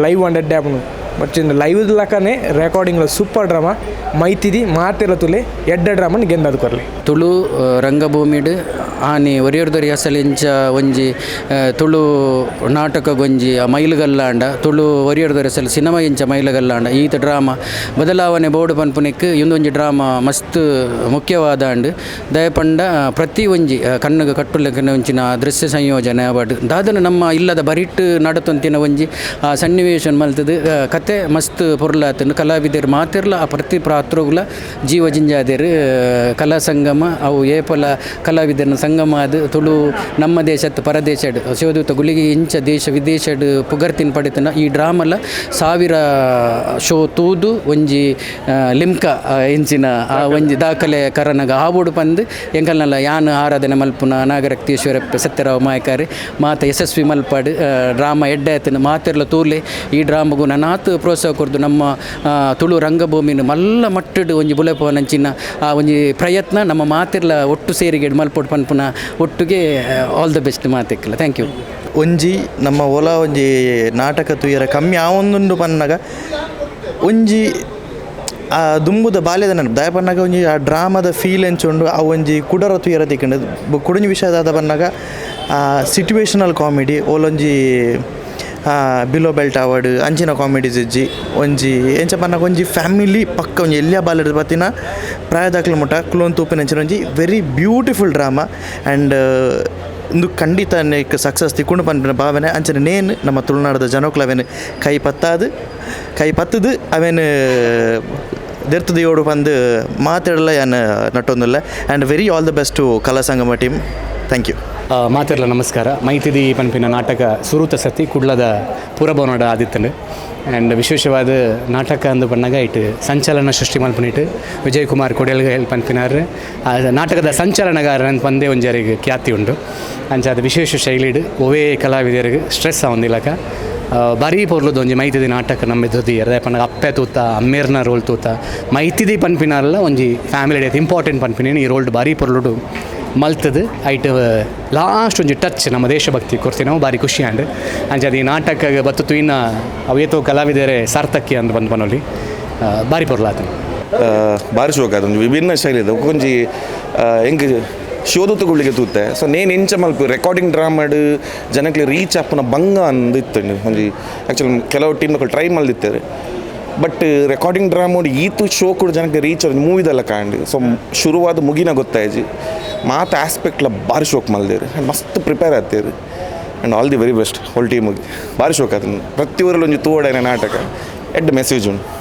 ಲೈವ್ ಒಂದು ಎಡ್ಡೆ ಆಪುಂಡು ಬಟ್ ಲೈವ್ ಲಕ್ಕನೆ ರೆಕಾರ್ಡಿಂಗ್ಲ ಸೂಪರ್ ಡ್ರಾಮಾ. ಮೈತಿದಿ ಮಾತೆಲ್ಲ ತುಲೆ ಎಡ್ಡೆ ಡ್ರಾಮನ್ ಗೆಂದದು ಕೊರಲಿ ತುಳು ರಂಗಭೂಮಿಡ್ ಆನೆ ಒರಿಯರ್ದೊರಿ ಅಸಲಿಂಚ ಒಂಜಿ ತುಳು ನಾಟಕ ಗೊಂಜಿ ಮೈಲುಗಲ್ಲಾಂಡ ತುಳು ಒರಿಯರ್ದೊರಿ ಅಸಲು ಸಿನಿಮಾ ಇಂಚ ಮೈಲುಗಲ್ಲಾಂಡ ಈತ ಡ್ರಾಮಾ ಬದಲಾವಣೆ ಬೋರ್ಡು ಪನ್ಪುನಿಕ್ ಇಂದೊಂಜಿ ಡ್ರಾಮಾ ಮಸ್ತ್ ಮುಖ್ಯವಾದ ಅಂಡ್ ದಯಪಂಡ ಪ್ರತಿ ಒಂಜಿ ಕಣ್ಣಗೆ ಕಟ್ಟುಲೆಕ್ಕನ ಒಂಚಿನ ದೃಶ್ಯ ಸಂಯೋಜನೆ ಅವಾರ್ಡ್ ದಾದನ ನಮ್ಮ ಇಲ್ಲದ ಬರಿಟ್ ನಡತೊಂತಿನ ಒಂಜಿ ಸನ್ನಿವೇಶ ಮಲ್ತದು ಕತೆ ಮಸ್ತ್ ಪೊರ್ಲಾತನು ಕಲಾವಿದರು ಮಾತಿರ್ಲ ಆ ಪ್ರತಿ ಪಾತ್ರಗಳ ಜೀವ ಜಿಂಜಾದೇರು ಕಲಾಸಂಗಮ ಅವು ಏಪಲ ಕಲಾವಿದರ ಸಂಗಮ ಅದು ತುಳು ನಮ್ಮ ದೇಶದ ಪರದೇಶಡ್ ಶಿವದೂತ ಗುಳಿಗೆ ಇಂಚ ದೇಶ ವಿದೇಶಡ್ ಪುಗರ್ತಿನ ಪಡಿತನ ಈ ಡ್ರಾಮಲ 1000 ಶೋ ತೂದು ಒಂಜಿ ಲಿಮ್ಕ ಇಂಚಿನ ಆ ಒಂಜಿ ದಾಖಲೆ ಕರನಗ ಆವೋಡು ಪಂದು ಎಂಕಲ್ನಲ್ಲ ಯಾನ್ ಆರಾಧನೆ ಮಲ್ಪುನ ನಾಗರಕ್ತೇಶ್ವರ ಸತ್ಯರಾವ್ ಮಾಯಕಾರಿ ಮಾತ ಯಶಸ್ವಿ ಮಲ್ಪಾಡು ಡ್ರಾಮಾ ಎಡ್ಡಾಯ್ತನ ಮಾತಿರ್ಲ ತೂಲೆ ಈ ಡ್ರಾಮಗೂ ನಾತು ಪ್ರೋತ್ಸಾಹ ಕೊಡ್ದು ನಮ್ಮ ತುಳು ರಂಗಭೂಮಿನ ಮಲ್ಲ ಮಟ್ಟಡು ಒಂಜಿ ಬುಲೆಪವನಂಚಿನ ಆ ಒಂಜಿ ಪ್ರಯತ್ನ ನಮ್ಮ ಮಾತಿರ್ಲ ಒಟ್ಟು ಸೇರಿಗೆ ಮಲ್ಪೊಟ್ಟು ಪನ್ಪುನ ಒಟ್ಟಿಗೆ ಆಲ್ ದ ಬೆಸ್ಟ್ ಮಾತಿಕ್ಕಿಲ್ಲ. Thank you. ಒಂಜಿ ನಮ್ಮ ಒಲ ಒಂಜಿ ನಾಟಕ ತುಯ್ಯರ ಕಮ್ಮಿ ಆವೊಂದುಂಡು ಪನ್ನಾಗ ಒಂಜಿ ಆ ದುಂಬುದ ಬಾಲ್ಯದ ನೆನಪು ದಯ ಪನ್ನಾಗ ಒಂಜಿ ಆ ಡ್ರಾಮಾದ ಫೀಲ್ ಎಂಚುಂಡು ಆ ಒಂಜಿ ಕುಡರ ತುಯ್ಯರ ತಿಕ್ಕೊಂಡು ಕುಡಂಜಿ ವಿಷಯದಾದ ಪನ್ನಾಗ ಸಿಟ್ಯುವೇಷನಲ್ ಕಾಮಿಡಿ ಓಲೊಂಜಿ ಬಿಲೋ ಬೆಲ್ಟ್ ಅವಾರ್ಡ್ ಅಂಚಿನ ಕಾಮಿಡೀಸ್ ಇಜ್ಜಿ ಒಂಜಿ ಎಂಚ ಪನ್ನಾಗ ಒಂಜಿ ಫ್ಯಾಮಿಲಿ ಪಕ್ಕ ಒಂಜಿ ಎಲ್ಲಿಯ ಬಾಲ್ಯದ ಬತ್ತಿನ ಪ್ರಾಯದಾಕ್ಲ ಮುಟ್ಟ ಕ್ಲೋನ್ ತೂಪಿನ ಅಂಚಿನ ಒಂಜಿ ವೆರಿ ಬ್ಯೂಟಿಫುಲ್ ಡ್ರಾಮಾ ಆ್ಯಂಡ್ ಇಂದು ಖಂಡಿತ ಸಕ್ಸಸ್ ತಿಕ್ಕೊಂಡು ಪನ್ಪಿನ ಭಾವನೆ ಅಂಚನೆ ನೇನು ನಮ್ಮ ತುಳುನಾಡದ ಜನೋಕ್ಲ ಅವೇನು ಕೈ ಪತ್ತದು ಅವೇನು ದೆರ್ತದೆಯೋಡು ಬಂದು ಮಾತಾಡಲ್ಲ ಏನು ನಟ್ಟೊಂದಿಲ್ಲ and very all the best to Kalasangama team. Thank you. ಮಾತಿರ್ಲ ನಮಸ್ಕಾರ. ಮೈತಿದಿ ಪನ್ಪಿನ ನಾಟಕ ಸುರುತ ಸತಿ ಕುಡ್ಲದ ಪುರಭವನಡ ಆದಿತ್ತನು ಆ್ಯಂಡ್ ವಿಶೇಷವಾದ ನಾಟಕ ಅಂದು ಪನ್ನಾಗ ಇಟ್ಟು ಸಂಚಲನ ಸೃಷ್ಟಿ ಮಲ್ಪನಿಟ್ಟು ವಿಜಯ್ ಕುಮಾರ್ ಕೊಡಿಯಲ್ಬೈಲ್ ಪನ್ಪಿನಾರ್ ನಾಟಕದ ಸಂಚಲನಗಾರ ಅಂತ ಪಂದೇ ಒಂಜರಿಗೆ ಖ್ಯಾತಿ ಉಂಟು ಅಂಚ ಅದು ವಿಶೇಷ ಶೈಲಿಡು ಒವೇ ಕಲಾವಿದರಿಗೆ ಸ್ಟ್ರೆಸ್ ಆವೊಂದಿಲ್ಲಕ ಬಾರಿ ಪೊರ್ಲುದು ಒಂಜಿ ಮೈತಿದಿ ನಾಟಕ ನಮ್ಮೆದುದಿ ಅದೇ ಪನ್ನಾಗ ಅಪ್ಪೆ ತೂತ ಅಮ್ಮೇರ್ನ ರೋಲ್ ತೂತ ಮೈತಿದಿ ಪನ್ಪಿನಾರಲ್ಲ ಒಂಜಿ ಫ್ಯಾಮಿಲಿ ಡೇತ್ ಇಂಪಾರ್ಟೆಂಟ್ ಪನ್ಪಿನೇನು ಈ ರೋಲ್ಡ್ ಬಾರಿ ಪೊರ್ಲುಡು ಮಲ್ತದು ಐಟ್ ಲಾಸ್ಟ್ ಒಂಜಿ ಟಚ್ ನಮ್ಮ ದೇಶಭಕ್ತಿ ಕೊಡ್ತೀವಿ ನಾವು ಬಾರಿ ಖುಷಿ ಆಂಡ್ ಅಂಚೆ ಈ ನಾಟಕ ಬತ್ತು ಇನ್ನು ಅವೇತೋ ಕಲಾವಿದರೇ ಸಾರ್ಥಕ್ಯ ಅಂತ ಬಂದು ಪನೋಲಿ ಬಾರಿ ಪೊರ್ಲಾತ ಬಾರಿ ಶೋಕ ಅದೊಂದು ವಿಭಿನ್ನ ಶೈಲಿ ಇದೆ ಒಂಜಿ ಹೆಂಗೆ ಶೋಧತುಗಳಿಗೆ ತೂತೆ ಸೊ ನೇನು ಎಂಚ ಮಲ್ಪ ರೆಕಾರ್ಡಿಂಗ್ ಡ್ರಾಮಾಡು ಜನಕ್ಕೆ ರೀಚ್ ಆಪನ ಬಂಗ ಅಂದಿತ್ತು ಒಂಜಿ ಆ್ಯಕ್ಚುಲಿ ಕೆಲವು ಟೀಮ್ಗಳು ಟ್ರೈ ಮಲ್ದಿತ್ತಾರೆ ಬಟ್ ರೆಕಾರ್ಡಿಂಗ್ ಡ್ರಾಮೋಡು ಈತು ಶೋ ಕೂಡ ಜನಕ್ಕೆ ರೀಚ್ ಆದ ಮೂವಿದೆಲ್ಲ ಕಾಂಡು ಸೊ ಶುರುವಾದ ಮುಗಿನ ಗೊತ್ತಾಯ್ಜಿ ಮಾತು ಆಸ್ಪೆಕ್ಟ್ಲ ಭಾರಿ ಶೋಕ್ ಮಲ್ದೇರು ಮಸ್ತ್ ಪ್ರಿಪೇರ್ ಆಗ್ತೀರಿ and all the very best whole ಟೀಮಿಗೆ ಭಾರಿ ಶೋಕ್ ಆತನು ಪ್ರತಿ ಊರಲ್ಲಿ ಒಂಜಿ ತೂವಡೇನ ನಾಟಕ ಎಡ್ ಮೆಸೇಜ್ ಉಂಟು.